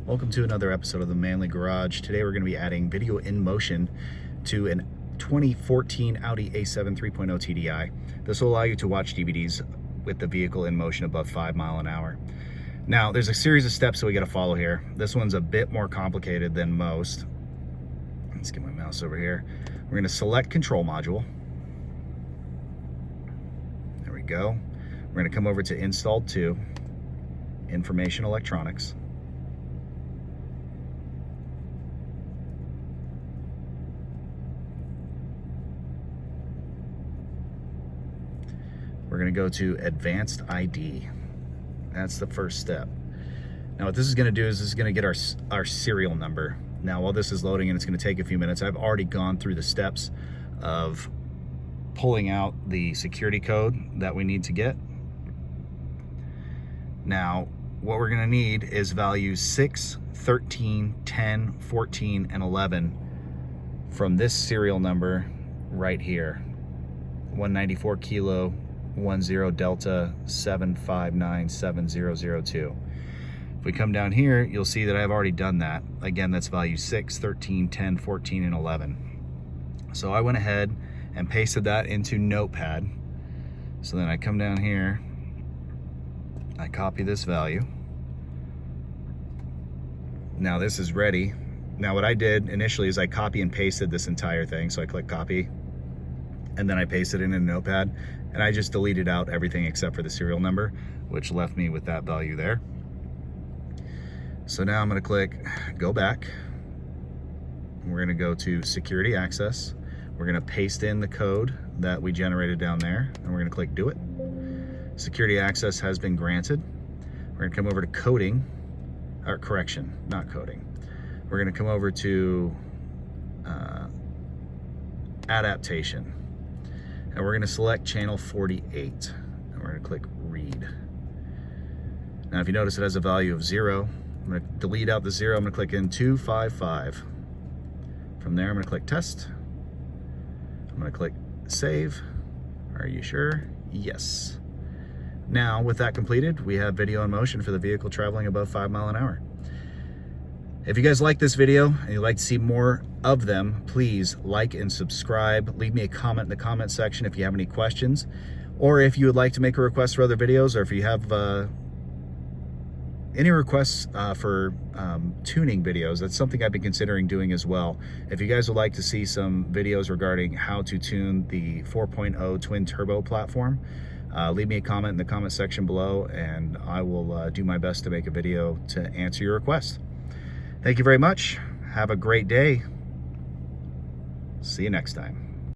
Welcome to another episode of the Manley Garage. Today we're going to be adding video in motion to an 2014 Audi A7 3.0 TDI. This will allow you to watch DVDs with the vehicle in motion above 5 miles an hour. Now, there's a series of steps that we got to follow here. This one's a bit more complicated than most. Let's get my mouse over here. We're going to select control module. There we go. We're going to come over to install to information electronics. We're going to go to advanced ID. That's the first step. Now what this is going to do is this is going to get our serial number. Now while this is loading and it's going to take a few minutes, I've already gone through the steps of pulling out the security code that we need to get. Now what we're going to need is values 6, 13, 10, 14, and 11 from this serial number right here. 194 kilo 10 Delta 7597002. If we come down here, you'll see that I've already done that. Again, that's value 6, 13, 10, 14, and 11. So I went ahead and pasted that into Notepad. So then I come down here, I copy this value. Now this is ready. Now what I did initially is I copy and pasted this entire thing. So I click copy, and then I pasted it in a Notepad, and I just deleted out everything except for the serial number, which left me with that value there. So now I'm going to click go back. We're going to go to security access. We're going to paste in the code that we generated down there, and we're going to click do it. Security access has been granted. We're going to come over to coding, or correction, not coding. We're going to come over to adaptation. And we're going to select channel 48, and we're going to click read. Now if you notice it has a value of 0, I'm going to delete out the 0. I'm going to click in 255. From there I'm going to click test. I'm going to click save. Are you sure? Yes. Now with that completed, we have video in motion for the vehicle traveling above 5 miles an hour. If you guys like this video and you'd like to see more of them, please like and subscribe. Leave me a comment in the comment section if you have any questions, or if you would like to make a request for other videos, or if you have any requests for tuning videos. That's something I've been considering doing as well. If you guys would like to see some videos regarding how to tune the 4.0 twin turbo platform, leave me a comment in the comment section below, and I will do my best to make a video to answer your request. Thank you very much. Have a great day. See you next time.